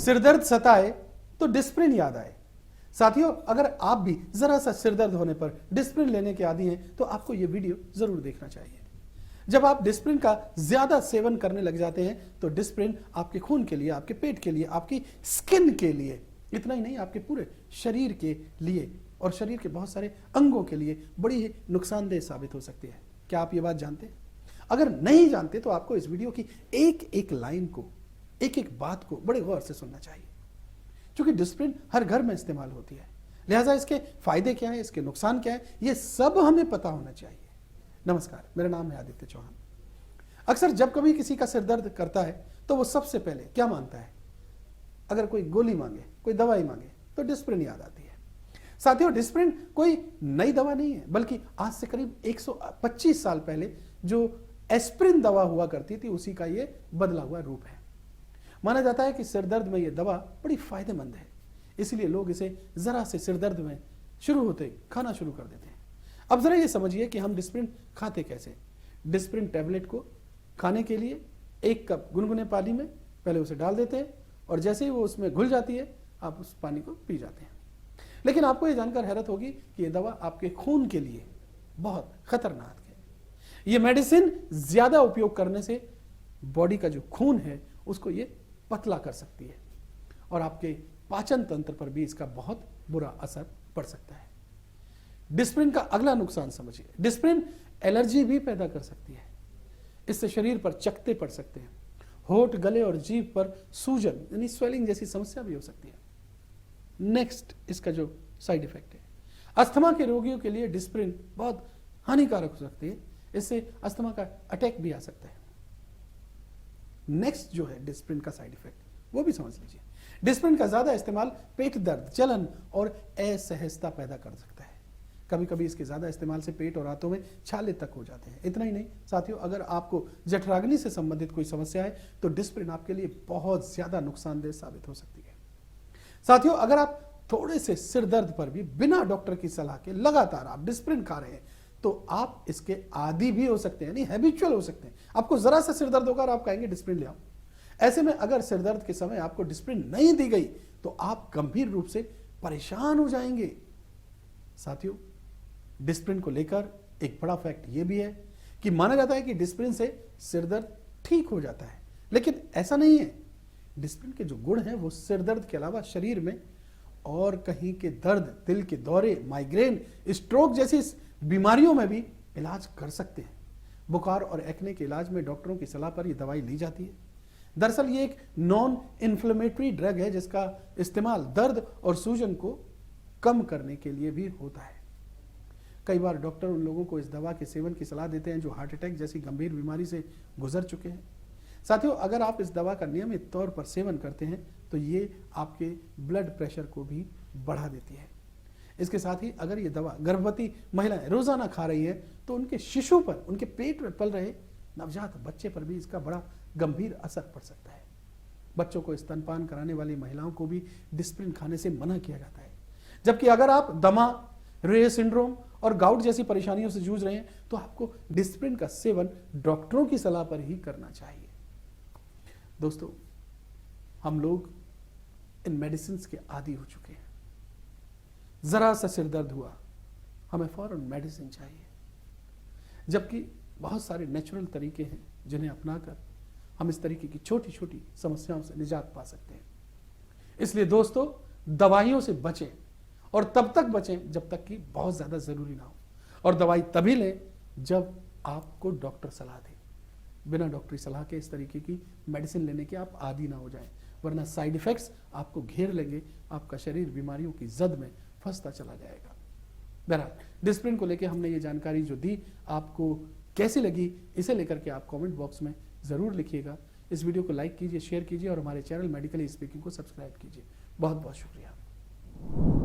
सिरदर्द सताए तो डिस्प्रिन याद आए। साथियों, अगर आप भी जरा सा सिरदर्द होने पर डिस्प्रिन लेने के आदी हैं तो आपको यह वीडियो जरूर देखना चाहिए। जब आप डिस्प्रिन का ज्यादा सेवन करने लग जाते हैं तो डिस्प्रिन आपके खून के लिए, आपके पेट के लिए, आपकी स्किन के लिए, इतना ही नहीं आपके पूरे शरीर के लिए और शरीर के बहुत सारे अंगों के लिए बड़ी ही नुकसानदेह साबित हो सकती है। क्या आप ये बात जानते हैं? अगर नहीं जानते तो आपको इस वीडियो की एक एक लाइन को, एक एक बात को बड़े गौर से सुनना चाहिए, क्योंकि डिस्प्रिन हर घर में इस्तेमाल होती है। लिहाजा इसके फायदे क्या है, इसके नुकसान क्या है, ये सब हमें पता होना चाहिए। नमस्कार, मेरा नाम है आदित्य चौहान। अक्सर जब कभी किसी का सिर दर्द करता है तो वो सबसे पहले क्या मांगता है? अगर कोई गोली मांगे, कोई दवाई मांगे तो डिस्प्रिन याद आती है। साथियों, डिस्प्रिन कोई नई दवा नहीं है, बल्कि आज से करीब 125 साल पहले जो एस्प्रिन दवा हुआ करती थी उसी का ये बदला हुआ रूप है। माना जाता है कि सिरदर्द में यह दवा बड़ी फायदेमंद है, इसलिए लोग इसे जरा से सिरदर्द में शुरू होते ही खाना शुरू कर देते हैं। अब जरा ये समझिए कि हम डिस्प्रिन खाते कैसे। डिस्प्रिन टैबलेट को खाने के लिए 1 कप गुनगुने पानी में पहले उसे डाल देते हैं और जैसे ही वो उसमें घुल जाती है आप उस पानी को पी जाते हैं। लेकिन आपको ये जानकर हैरत होगी कि यह दवा आपके खून के लिए बहुत खतरनाक है। ये मेडिसिन ज्यादा उपयोग करने से बॉडी का जो खून है उसको ये पतला कर सकती है और आपके पाचन तंत्र पर भी इसका बहुत बुरा असर पड़ सकता है। डिस्प्रिन का अगला नुकसान समझिए। डिस्प्रिन एलर्जी भी पैदा कर सकती है। इससे शरीर पर चकत्ते पड़ सकते हैं, होठ, गले और जीभ पर सूजन यानी स्वेलिंग जैसी समस्या भी हो सकती है। नेक्स्ट, इसका जो साइड इफेक्ट है, अस्थमा के रोगियों के लिए डिस्प्रिन बहुत हानिकारक हो सकती है। इससे अस्थमा का अटैक भी आ सकता है। नेक्स्ट जो है डिस्प्रिन का साइड इफेक्ट, वो भी समझ लीजिए। डिस्प्रिन का ज्यादा इस्तेमाल पेट दर्द, जलन और असहजता पैदा कर सकता है। कभी कभी इसके ज्यादा इस्तेमाल से पेट और हाथों में छाले तक हो जाते हैं। इतना ही नहीं साथियों, अगर आपको जठराग्नि से संबंधित कोई समस्या है तो डिस्प्रिन आपके लिए बहुत ज्यादा नुकसानदेह साबित हो सकती है। साथियों, अगर आप थोड़े से सिर दर्द पर भी बिना डॉक्टर की सलाह के लगातार आप डिस्प्रिन खा रहे हैं तो आप इसके आदी भी हो सकते हैं, यानी हैबिचुअल हो सकते हैं। आपको जरा सा सिर दर्द होगा और आप कहेंगे डिस्प्रिन ले आओ। ऐसे में अगर सिर दर्द के समय आपको डिस्प्रिन नहीं दी गई तो आप गंभीर रूप से परेशान हो जाएंगे। साथियों, डिस्प्रिन को लेकर एक बड़ा फैक्ट यह भी है कि माना जाता है कि डिस्प्रिन से सिर दर्द ठीक हो जाता है, लेकिन ऐसा नहीं है। डिस्प्रिन के जो गुण हैं वो सिर दर्द के अलावा शरीर में और कहीं के दर्द, दिल के दौरे, माइग्रेन, स्ट्रोक जैसी बीमारियों में भी इलाज कर सकते हैं। बुखार और एक्ने के इलाज में डॉक्टरों की सलाह पर यह दवाई ली जाती है। दरअसल ये एक नॉन इन्फ्लेमेटरी ड्रग है जिसका इस्तेमाल दर्द और सूजन को कम करने के लिए भी होता है। कई बार डॉक्टर उन लोगों को इस दवा के सेवन की सलाह देते हैं जो हार्ट अटैक जैसी गंभीर बीमारी से गुजर चुके हैं। साथियों, अगर आप इस दवा का नियमित तौर पर सेवन करते हैं तो ये आपके ब्लड प्रेशर को भी बढ़ा देती है। इसके साथ ही अगर ये दवा गर्भवती महिलाएं रोजाना खा रही है तो उनके शिशु पर, उनके पेट में पल रहे नवजात बच्चे पर भी इसका बड़ा गंभीर असर पड़ सकता है। बच्चों को स्तनपान कराने वाली महिलाओं को भी डिस्प्रिन खाने से मना किया जाता है। जबकि अगर आप दमा, रे सिंड्रोम और गाउट जैसी परेशानियों से जूझ रहे हैं तो आपको डिस्प्रिन का सेवन डॉक्टरों की सलाह पर ही करना चाहिए। दोस्तों, हम लोग इन मेडिसिन के आदी हो चुके हैं। जरा सा सिर दर्द हुआ हमें फौरन मेडिसिन चाहिए, जबकि बहुत सारे नेचुरल तरीके हैं जिन्हें अपनाकर हम इस तरीके की छोटी छोटी समस्याओं से निजात पा सकते हैं। इसलिए दोस्तों, दवाइयों से बचें और तब तक बचें जब तक कि बहुत ज्यादा जरूरी ना हो, और दवाई तभी लें जब आपको डॉक्टर सलाह दे। बिना डॉक्टरी सलाह के इस तरीके की मेडिसिन लेने के आप आदी ना हो जाएं, वरना साइड इफेक्ट्स आपको घेर लेंगे, आपका शरीर बीमारियों की जद में फंसता चला जाएगा। बहरहाल, डिस्प्रिन को लेकर हमने ये जानकारी जो दी, आपको कैसी लगी इसे लेकर के आप कमेंट बॉक्स में जरूर लिखिएगा। इस वीडियो को लाइक कीजिए, शेयर कीजिए और हमारे चैनल मेडिकली स्पीकिंग को सब्सक्राइब कीजिए। बहुत बहुत शुक्रिया।